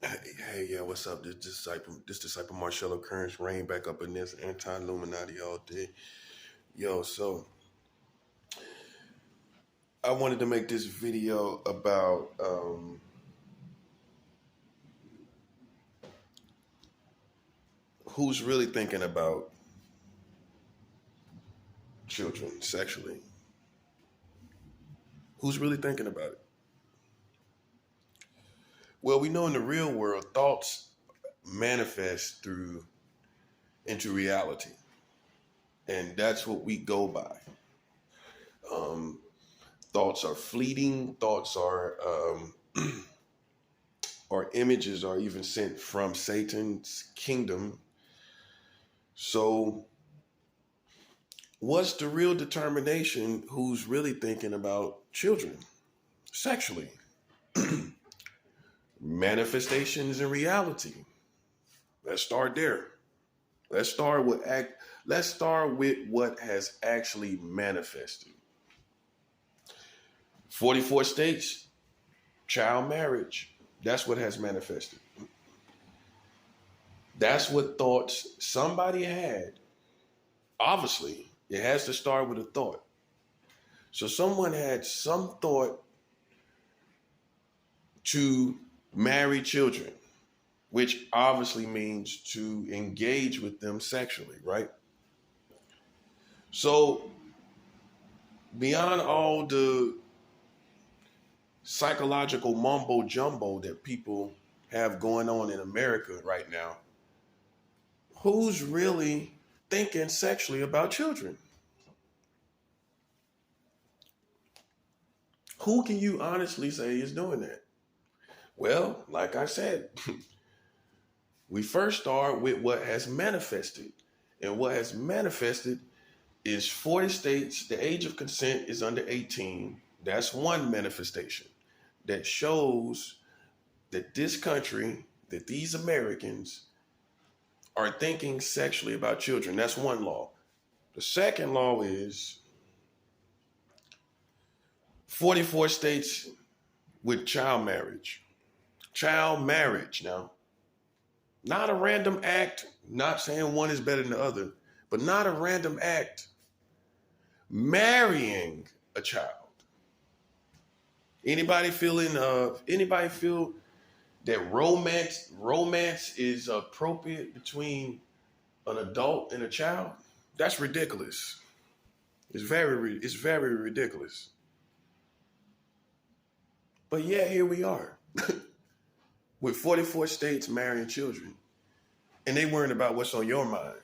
Hey, yeah, what's up? This disciple Marcello Kearns reign back up in this anti-Illuminati all day. Yo, so I wanted to make this video about who's really thinking about children sexually. Who's really thinking about it? Well, we know in the real world, thoughts manifest through into reality, and that's what we go by. Um, Thoughts are fleeting. Thoughts are or images are even sent from Satan's kingdom. So, what's the real determination who's really thinking about children sexually? Manifestations in reality. Let's start there. Let's start with let's start with what has actually manifested. 44 states, child marriage. That's what has manifested. That's what thoughts somebody had. Obviously, it has to start with a thought. So someone had some thought to marry children, which obviously means to engage with them sexually, right? So beyond all the psychological mumbo jumbo that people have going on in America right now, who's really thinking sexually about children? Who can you honestly say is doing that? Well, like I said, we first start with what has manifested. And what has manifested is 40 states, the age of consent is under 18. That's one manifestation that shows that this country, that these Americans are thinking sexually about children. That's one law. The second law is 44 states with child marriage. Child marriage now. Not a random act, not saying one is better than the other, but not a random act. Marrying a child. Anybody feel that romance is appropriate between an adult and a child? That's ridiculous. It's very ridiculous. But yeah, here we are with 44 states marrying children, and they worrying about what's on your mind.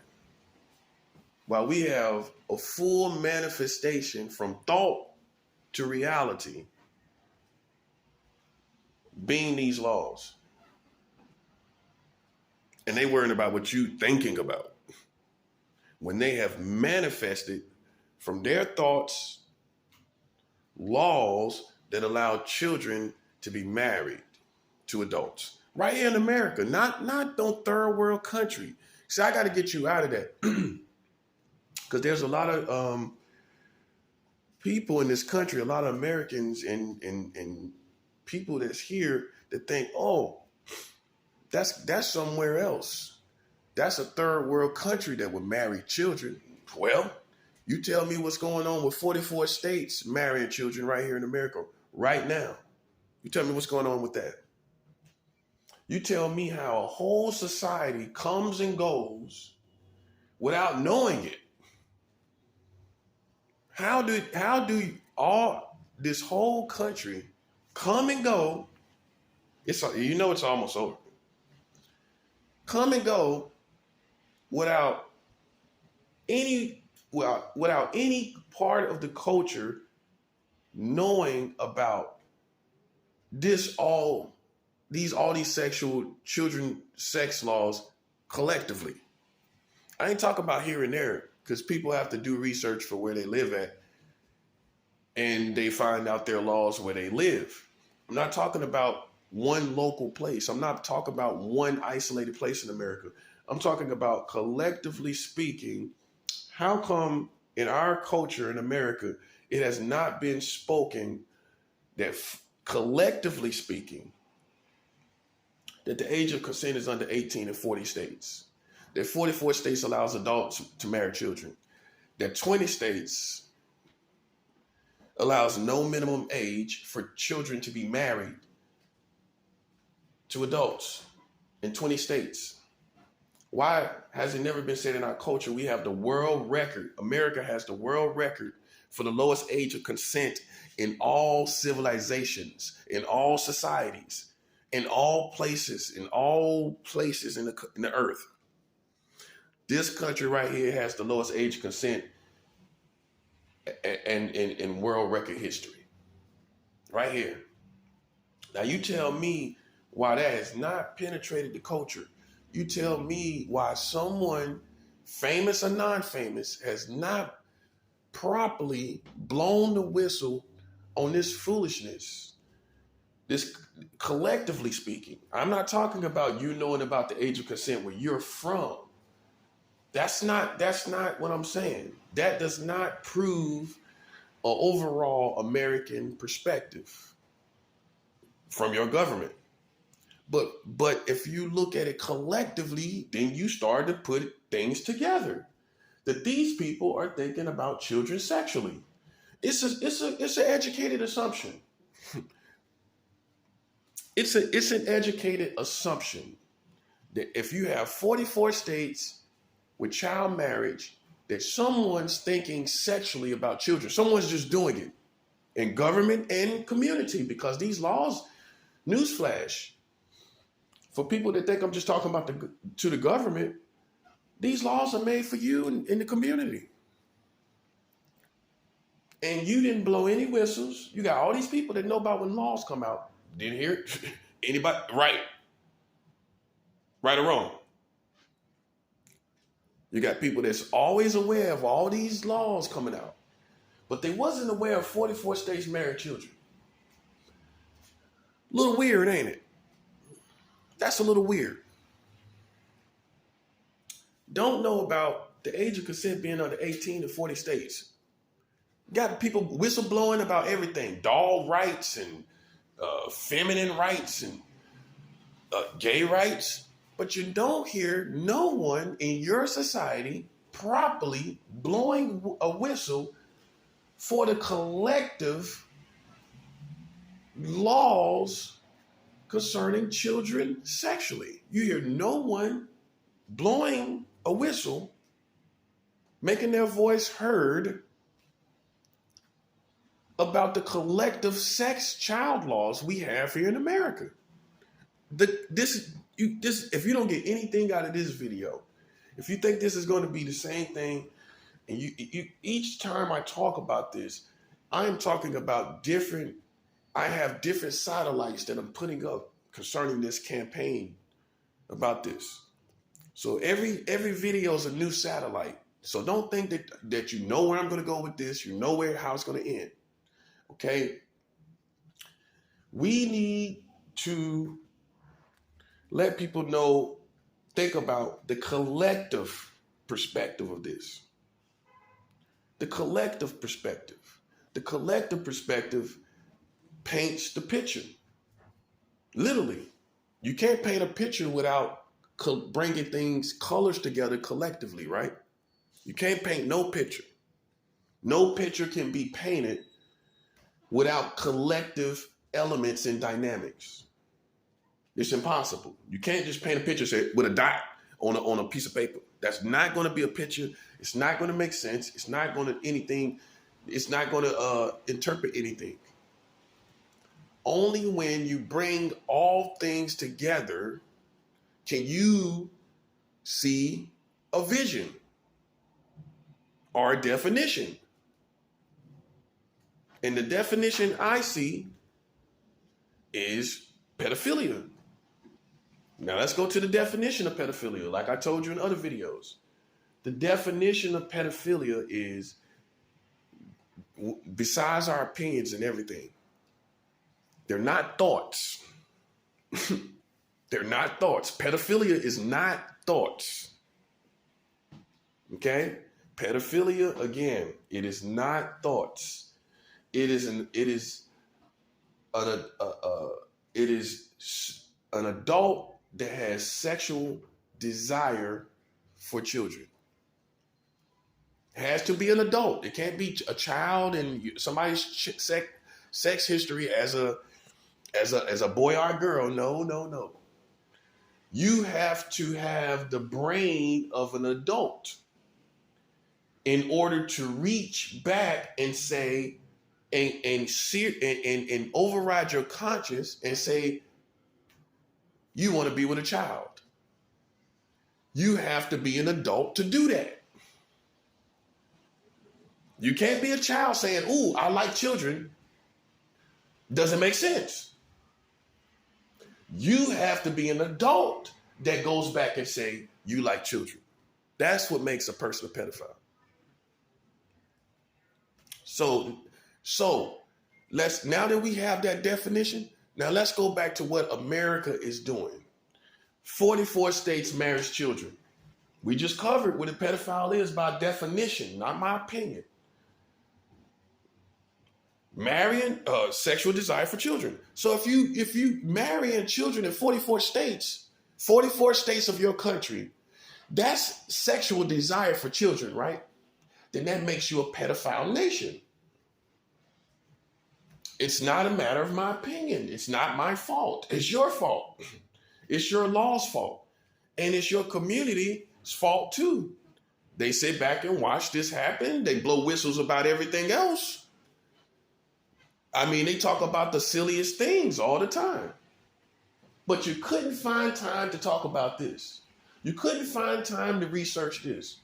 While we have a full manifestation from thought to reality being these laws. And they worrying about what you thinking about. When they have manifested from their thoughts laws that allow children to be married to adults. Right here in America, not no third world country. See, I got to get you out of that. Because there's a lot of people in this country, a lot of Americans and people that's here that think, oh, that's somewhere else. That's a third world country that would marry children. Well, you tell me what's going on with 44 states marrying children right here in America right now. You tell me what's going on with that. You tell me how a whole society comes and goes without knowing it. How do all this whole country come and go? It's almost over. Come and go without any part of the culture knowing about all these sexual children sex laws collectively. I ain't talking about here and there because people have to do research for where they live at and they find out their laws where they live. I'm not talking about one local place. I'm not talking about one isolated place in America. I'm talking about collectively speaking, how come in our culture in America, it has not been spoken that collectively speaking, that the age of consent is under 18 in 40 states. That 44 states allows adults to marry children. That 20 states allows no minimum age for children to be married to adults in 20 states. Why has it never been said in our culture we have the world record? America has the world record for the lowest age of consent in all civilizations, in all societies, in all places in the earth. This country right here has the lowest age of consent and in world record history. Right here. Now you tell me why that has not penetrated the culture. You tell me why someone, famous or non-famous, has not properly blown the whistle on this foolishness. This, collectively speaking, I'm not talking about you knowing about the age of consent where you're from. That's not what I'm saying. That does not prove an overall American perspective from your government. But if you look at it collectively, then you start to put things together. That these people are thinking about children sexually. It's an educated assumption. It's an educated assumption that if you have 44 states with child marriage, that someone's thinking sexually about children. Someone's just doing it in government and community, because these laws, newsflash, for people that think I'm just talking about to the government, these laws are made for you in the community. And you didn't blow any whistles. You got all these people that know about when laws come out. Didn't hear it. Anybody? Right. Right or wrong? You got people that's always aware of all these laws coming out, but they wasn't aware of 44 states married children. A little weird, ain't it? That's a little weird. Don't know about the age of consent being under 18 to 40 states. Got people whistleblowing about everything, dog rights and feminine rights and gay rights. But you don't hear no one in your society properly blowing a whistle for the collective laws concerning children sexually. You hear no one blowing a whistle, making their voice heard about the collective sex child laws we have here in America. If you don't get anything out of this video, if you think this is going to be the same thing, and you each time I talk about this, I'm talking about I have different satellites that I'm putting up concerning this campaign about this. So every video is a new satellite. So don't think that you know where I'm going to go with this. You know how it's going to end. Okay? We need to let people know, think about the collective perspective of this. The collective perspective. The collective perspective paints the picture. Literally. You can't paint a picture without bringing colors together collectively, right? You can't paint no picture. No picture can be painted without collective elements and dynamics. It's impossible. You can't just paint a picture with a dot on a piece of paper. That's not going to be a picture. It's not going to make sense. It's not going to anything. It's not going to interpret anything. Only when you bring all things together can you see a vision or a definition. And the definition I see is pedophilia. Now let's go to the definition of pedophilia, like I told you in other videos. The definition of pedophilia is, besides our opinions and everything, they're not thoughts. They're not thoughts. Pedophilia is not thoughts. Okay? Pedophilia, again, it is not thoughts. It is an adult that has sexual desire for children. It has to be an adult. It can't be a child and somebody's sex history as a boy or a girl. No, no, no. You have to have the brain of an adult in order to reach back and say, and override your conscience and say, you want to be with a child. You have to be an adult to do that. You can't be a child saying, ooh, I like children. Doesn't make sense. You have to be an adult that goes back and say, you like children. That's what makes a person a pedophile. So now that we have that definition, now let's go back to what America is doing. 44 states marries children. We just covered what a pedophile is by definition, not my opinion. Marrying sexual desire for children. So if you marrying children in 44 states of your country, that's sexual desire for children, right? Then that makes you a pedophile nation. It's not a matter of my opinion. It's not my fault. It's your fault. It's your law's fault. And it's your community's fault too. They sit back and watch this happen. They blow whistles about everything else. I mean, they talk about the silliest things all the time. But you couldn't find time to talk about this. You couldn't find time to research this.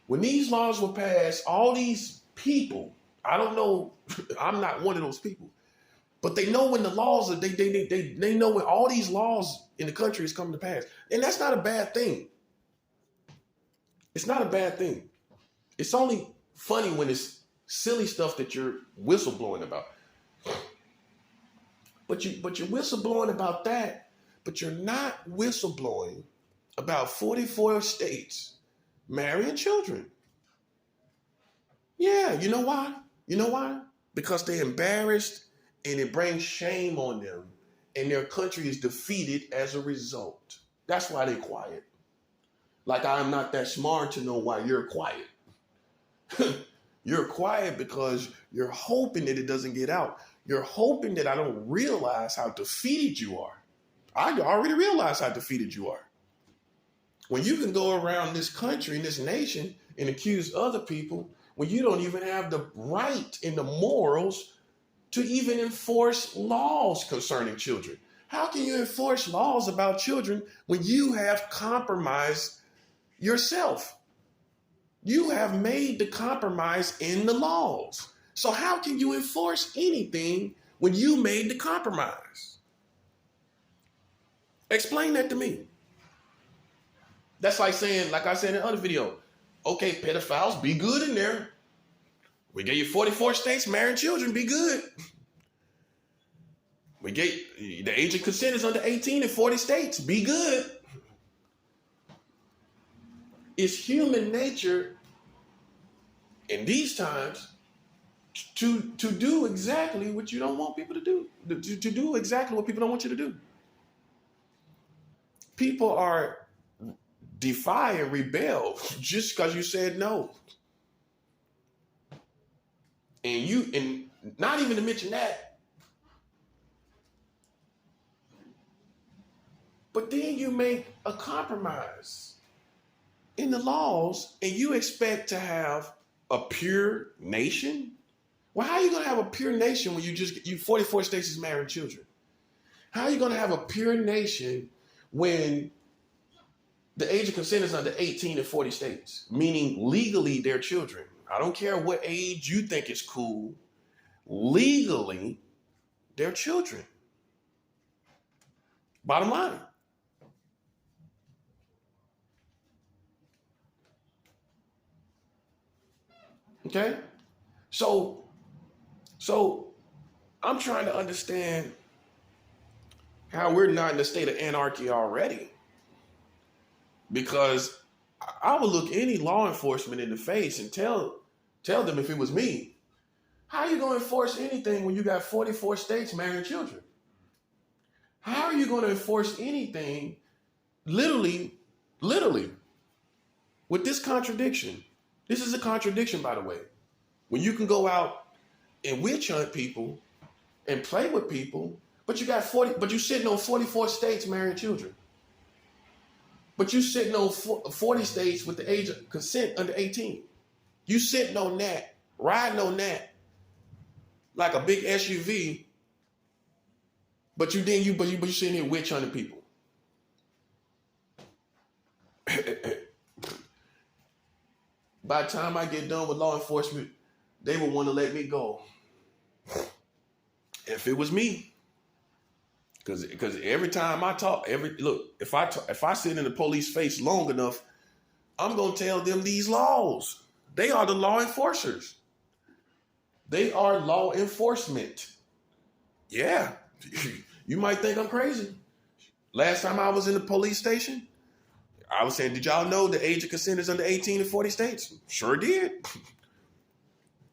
When these laws were passed, all these people, I don't know, I'm not one of those people, but they know when the laws are, they know when all these laws in the country is coming to pass. And that's not a bad thing. It's not a bad thing. It's only funny when it's silly stuff that you're whistleblowing about. But you're whistleblowing about that, but you're not whistleblowing about 44 states marrying children. Yeah, you know why? You know why? Because they're embarrassed and it brings shame on them and their country is defeated as a result. That's why they're quiet. Like I'm not that smart to know why you're quiet. You're quiet because you're hoping that it doesn't get out. You're hoping that I don't realize how defeated you are. I already realize how defeated you are. When you can go around this country and this nation and accuse other people when you don't even have the right and the morals to even enforce laws concerning children. How can you enforce laws about children when you have compromised yourself? You have made the compromise in the laws. So how can you enforce anything when you made the compromise? Explain that to me. That's like saying, like I said in the other video, okay, pedophiles, be good in there. We gave you 44 states marrying children, be good. We gave the age of consent is under 18 in 40 states, be good. It's human nature in these times to do exactly what you don't want people to do, to do exactly what people don't want you to do. People are defy and rebel just because you said no. And not even to mention that, but then you make a compromise in the laws and you expect to have a pure nation? Well, how are you going to have a pure nation when you 44 states is marrying children? How are you going to have a pure nation when the age of consent is under 18 in 40 states, meaning legally they're children? I don't care what age you think is cool. Legally, they're children. Bottom line. Okay? So I'm trying to understand how we're not in a state of anarchy already. Because I would look any law enforcement in the face and tell them if it was me, how are you going to enforce anything when you got 44 states marrying children? How are you going to enforce anything Literally, literally, with this contradiction. This is a contradiction, by the way. When you can go out and witch hunt people and play with people, but you sitting on 44 states marrying children. But you sitting on 40 states with the age of consent under 18. You sitting on that, riding on that like a big SUV, but you sitting here witch hunting people. By the time I get done with law enforcement, they will want to let me go. If it was me, because every time I talk, if I sit in the police face long enough, I'm gonna tell them these laws. They are the law enforcers. They are law enforcement. Yeah, you might think I'm crazy. Last time I was in the police station, I was saying, did y'all know the age of consent is under 18 in 40 states? Sure did.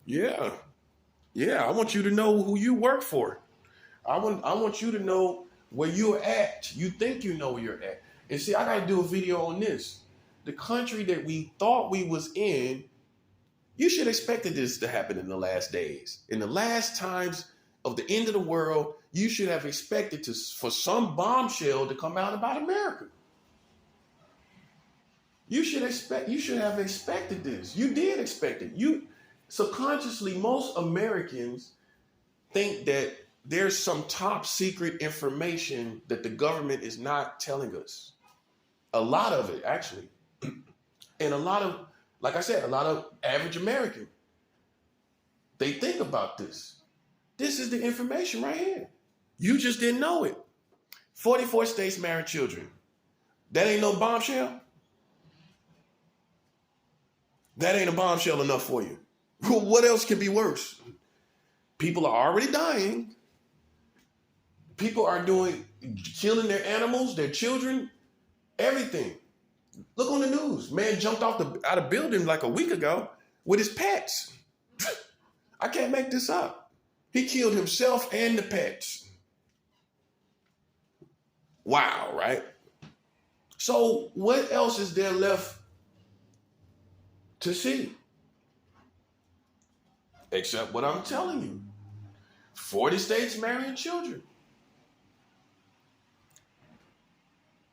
Yeah. I want you to know who you work for. I want you to know where you're at. You think you know where you're at. And see, I got to do a video on this. The country that we thought we was in, you should have expected this to happen in the last days. In the last times of the end of the world, you should have expected for some bombshell to come out about America. You should have expected this. You did expect it. You subconsciously, most Americans think that there's some top secret information that the government is not telling us. A lot of it, actually. And a lot of, like I said, a lot of average American, they think about this. This is the information right here. You just didn't know it. 44 states marry children. That ain't no bombshell? That ain't a bombshell enough for you. What else could be worse? People are already dying. People are killing their animals, their children, everything. Look on the news. Man jumped out of building like a week ago with his pets. I can't make this up. He killed himself and the pets. Wow, right? So what else is there left to see? Except what I'm telling you. 40 states marrying children.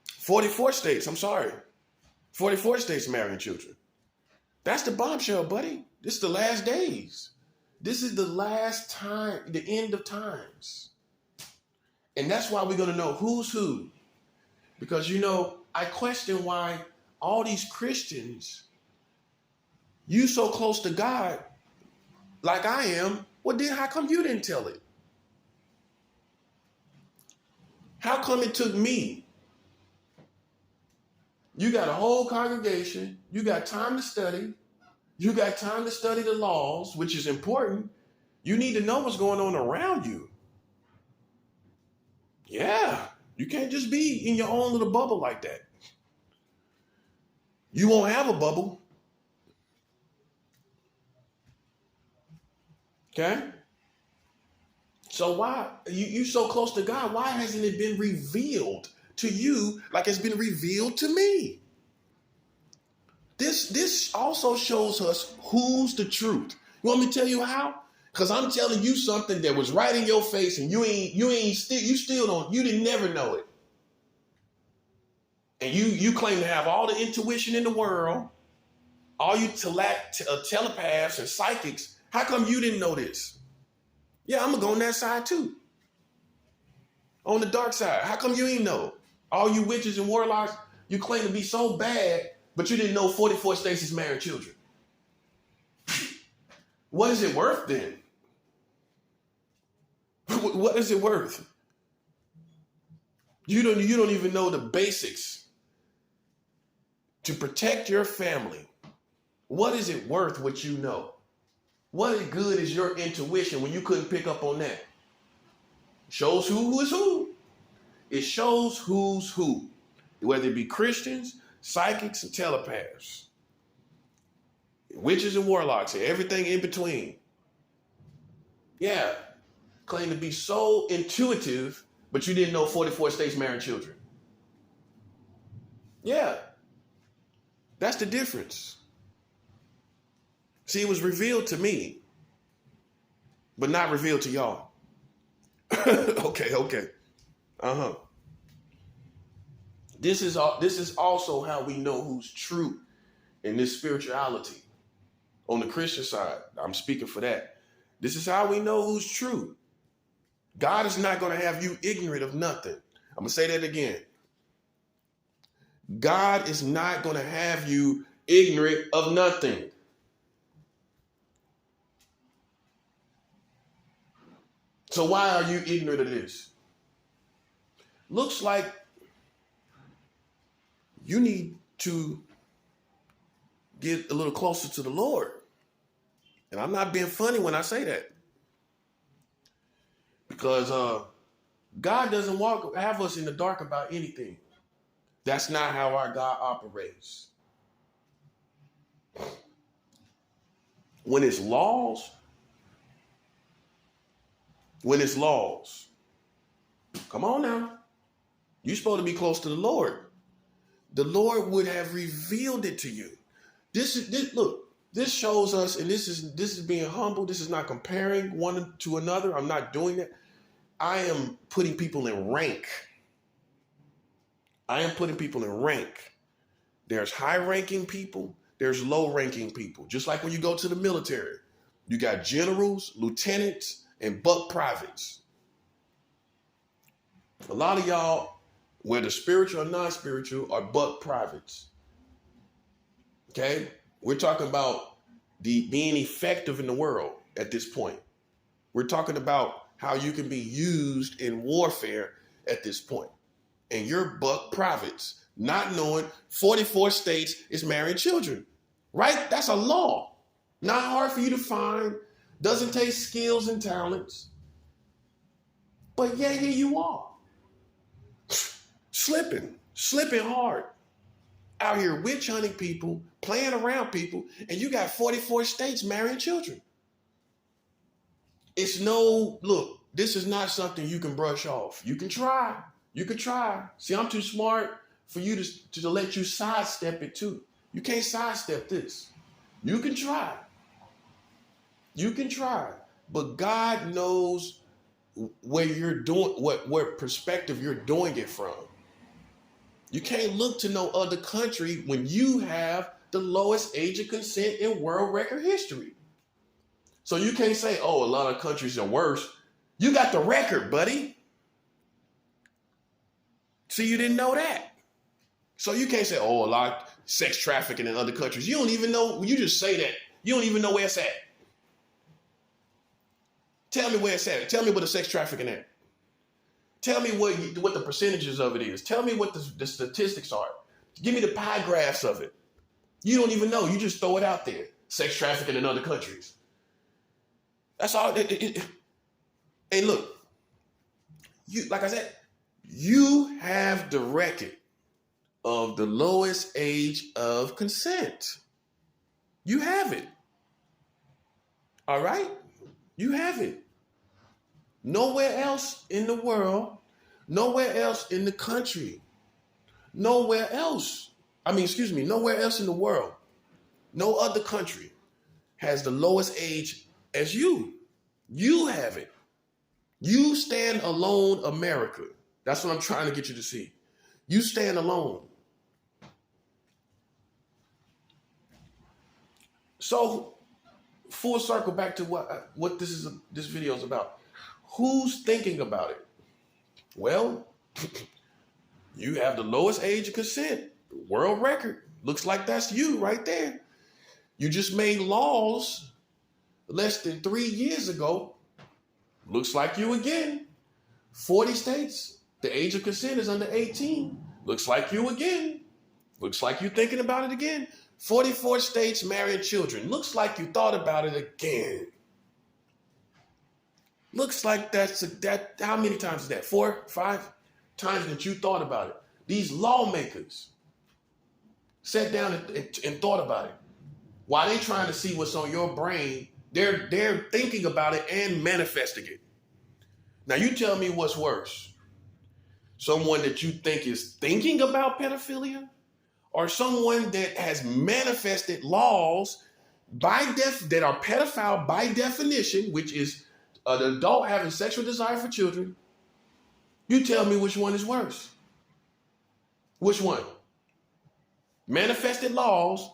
44 states, I'm sorry. 44 states marrying children. That's the bombshell, buddy. This is the last days. This is the last time, the end of times. And that's why we're going to know who's who. Because, I question why all these Christians, you so close to God, like I am, how come you didn't tell it? How come it took me? You got a whole congregation. You got time to study. You got time to study the laws, which is important. You need to know what's going on around you. Yeah. You can't just be in your own little bubble like that. You won't have a bubble. Okay? So why, you so close to God, why hasn't it been revealed to you like it's been revealed to me? This also shows us who's the truth. You want me to tell you how? Because I'm telling you something that was right in your face and you didn't never know it. And you claim to have all the intuition in the world, all you telepaths and psychics. How come you didn't know this? Yeah, I'm going to go on that side too. On the dark side. How come you ain't know? All you witches and warlocks, you claim to be so bad, but you didn't know 44 states is marrying children. What is it worth then? What is it worth? You don't even know the basics to protect your family. What is it worth what you know? What good is your intuition when you couldn't pick up on that? Shows who is who. It shows who's who. Whether it be Christians, psychics, and telepaths. Witches and warlocks and everything in between. Yeah. Claim to be so intuitive, but you didn't know 44 states marrying children. Yeah, that's the difference. See, it was revealed to me, but not revealed to y'all. Okay. Uh-huh. This is also how we know who's true in this spirituality. On the Christian side, I'm speaking for that. This is how we know who's true. God is not going to have you ignorant of nothing. I'm going to say that again. God is not going to have you ignorant of nothing. So why are you ignorant of this? Looks like you need to get a little closer to the Lord. And I'm not being funny when I say that. Because God doesn't have us in the dark about anything. That's not how our God operates. When it's laws, come on now. You're supposed to be close to the Lord. The Lord would have revealed it to you. Look, this shows us, and this is being humble. This is not comparing one to another. I'm not doing that. I am putting people in rank. There's high-ranking people. There's low-ranking people. Just like when you go to the military, you got generals, lieutenants, and buck privates. A lot of y'all, whether spiritual or non-spiritual, are buck privates. Okay? We're talking about being effective in the world at this point. We're talking about how you can be used in warfare at this point. And you're buck privates, not knowing 44 states is marrying children, right? That's a law. Not hard for you to find. Doesn't take skills and talents. But yeah, here you are. Slipping hard. Out here witch hunting people, playing around people, and you got 44 states marrying children. Look, this is not something you can brush off. You can try. See, I'm too smart for you to let you sidestep it too. You can't sidestep this. You can try. But God knows where you're doing, what perspective you're doing it from. You can't look to no other country when you have the lowest age of consent in world record history. So you can't say, oh, a lot of countries are worse. You got the record, buddy. See, you didn't know that. So you can't say, oh, a lot of sex trafficking in other countries. You don't even know, you just say that. You don't even know where it's at. Tell me where it's at. Tell me what the sex trafficking at. Tell me what the percentages of it is. Tell me what the statistics are. Give me the pie graphs of it. You don't even know. You just throw it out there. Sex trafficking in other countries. That's all. Hey, look. Like I said, you have the record of the lowest age of consent. You have it. All right? You have it. Nowhere else in the world, nowhere else in the country, nowhere else in the world, no other country has the lowest age as you. You have it. You stand alone, America. That's what I'm trying to get you to see. You stand alone. So, full circle back to what this video is about. Who's thinking about it? Well, you have the lowest age of consent, world record. Looks like that's you right there. You just made laws less than 3 years ago. Looks like you again. 40 states, the age of consent is under 18. Looks like you again. Looks like you're thinking about it again. 44 states marrying children. Looks like you thought about it again. Looks like that. How many times is that? 4, 5 times that you thought about it. These lawmakers sat down and thought about it. While they trying to see what's on your brain, they're thinking about it and manifesting it. Now you tell me what's worse. Someone that you think is thinking about pedophilia or someone that has manifested laws that are pedophile by definition, which is an adult having sexual desire for children, you tell me which one is worse. Which one? Manifested laws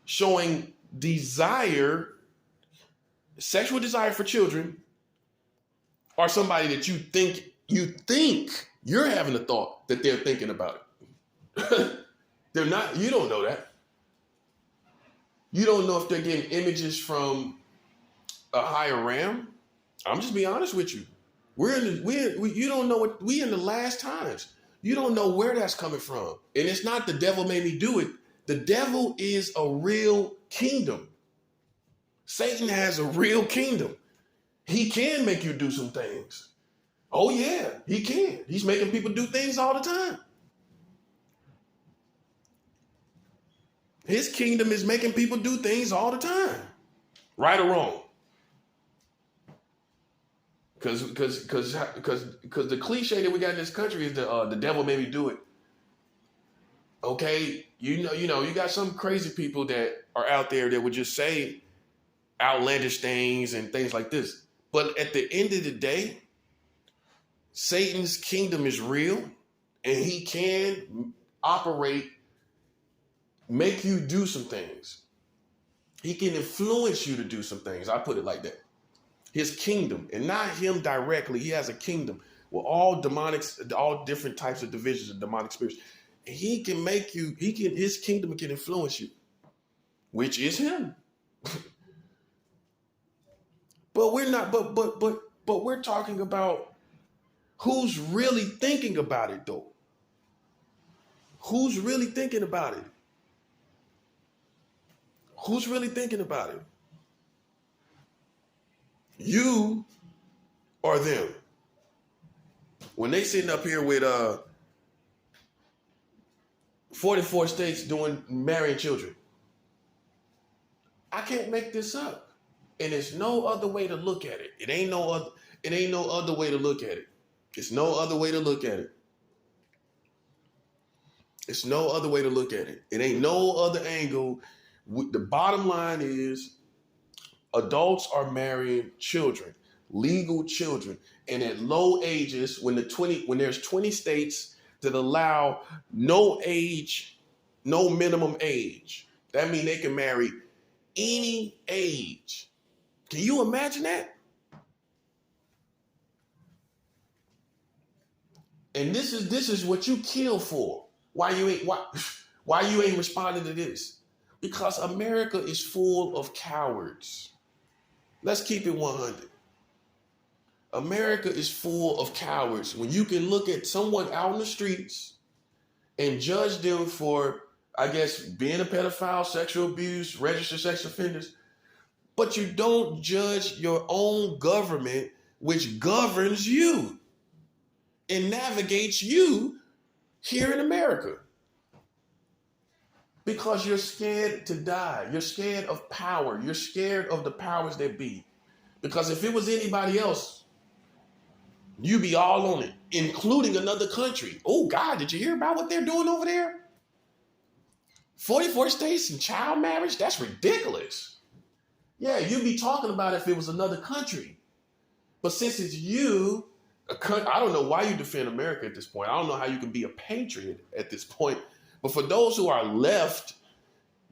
showing sexual desire for children, or somebody that you think you're having a thought that they're thinking about it. They're not, you don't know that. You don't know if they're getting images from a higher realm. I'm just being honest with you. You don't know what we in the last times. You don't know where that's coming from. And it's not the devil made me do it. The devil is a real kingdom. Satan has a real kingdom. He can make you do some things. Oh yeah, he can. He's making people do things all the time. His kingdom is making people do things all the time, right or wrong. Because the cliche that we got in this country is the devil made me do it. Okay, you got some crazy people that are out there that would just say outlandish things and things like this. But at the end of the day, Satan's kingdom is real, and he can operate, make you do some things. He can influence you to do some things. I put it like that. His kingdom, and not him directly. He has a kingdom with all different types of divisions of demonic spirits. And he can make you, his kingdom can influence you, which is him. But we're not, but we're talking about who's really thinking about it though. Who's really thinking about it? Who's really thinking about it? You or them? When they sitting up here with 44 states doing marrying children. I can't make this up. And there's no other way to look at it. It ain't no other way to look at it. It's no other way to look at it. It's no other way to look at it. It ain't no other angle. The bottom line is adults are marrying children, legal children. And at low ages, when there's 20 states that allow no minimum age, that means they can marry any age. Can you imagine that? And this is what you kill for. Why you ain't responding to this? Because America is full of cowards. Let's keep it 100. America is full of cowards. When you can look at someone out in the streets and judge them for, I guess, being a pedophile, sexual abuse, registered sex offenders, but you don't judge your own government, which governs you and navigates you here in America. Because you're scared to die. You're scared of power. You're scared of the powers that be. Because if it was anybody else, you'd be all on it, including another country. Oh, God, did you hear about what they're doing over there? 44 states and child marriage? That's ridiculous. Yeah, you'd be talking about it if it was another country. But since it's you, I don't know why you defend America at this point. I don't know how you can be a patriot at this point. But for those who are left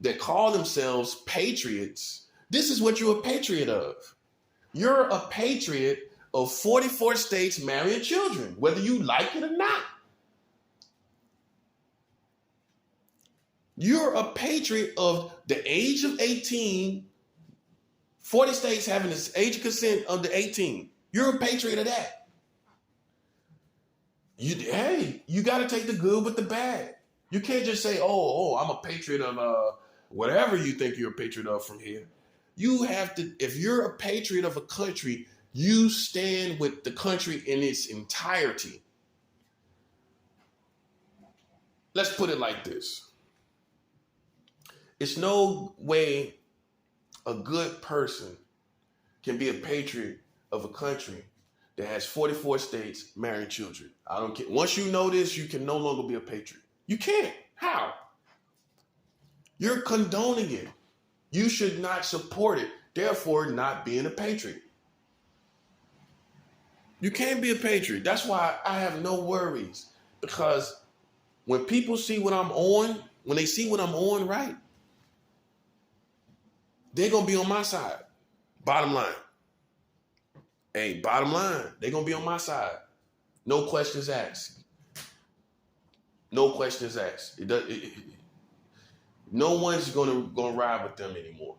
that call themselves patriots, this is what you're a patriot of. You're a patriot of 44 states marrying children, whether you like it or not. You're a patriot of the age of 18, 40 states having this age of consent under 18. You're a patriot of that. You got to take the good with the bad. You can't just say, oh, I'm a patriot of whatever you think you're a patriot of from here. You have to, if you're a patriot of a country, you stand with the country in its entirety. Let's put it like this. It's no way a good person can be a patriot of a country that has 44 states marrying children. I don't care. Once you know this, you can no longer be a patriot. You can't. How? You're condoning it. You should not support it, therefore not being a patriot. You can't be a patriot. That's why I have no worries, because when people see what I'm on, when they see what I'm on, right, they're going to be on my side. Bottom line. Hey, bottom line, they're going to be on my side. No questions asked. No questions asked. No one's going to ride with them anymore.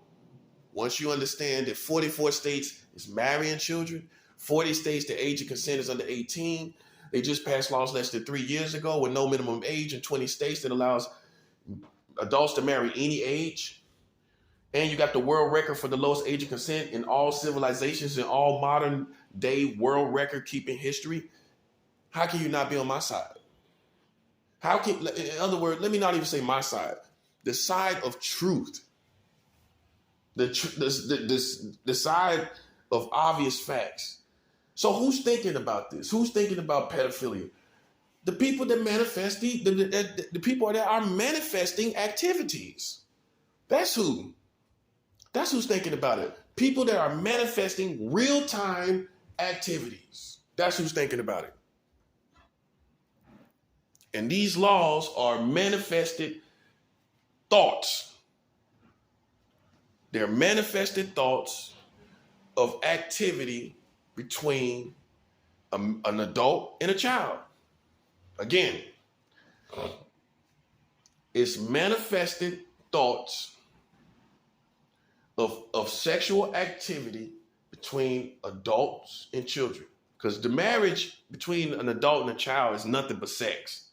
Once you understand that 44 states is marrying children, 40 states the age of consent is under 18. They just passed laws less than 3 years ago with no minimum age in 20 states that allows adults to marry any age. And you got the world record for the lowest age of consent in all civilizations, in all modern day world record keeping history. How can you not be on my side? In other words, let me not even say my side. The side of truth. The side of obvious facts. So who's thinking about this? Who's thinking about pedophilia? The people that manifest, the people that are manifesting activities. That's who. That's who's thinking about it. People that are manifesting real-time activities. That's who's thinking about it. And these laws are manifested thoughts. They're manifested thoughts of activity between an adult and a child. Again, it's manifested thoughts of sexual activity between adults and children. Because the marriage between an adult and a child is nothing but sex.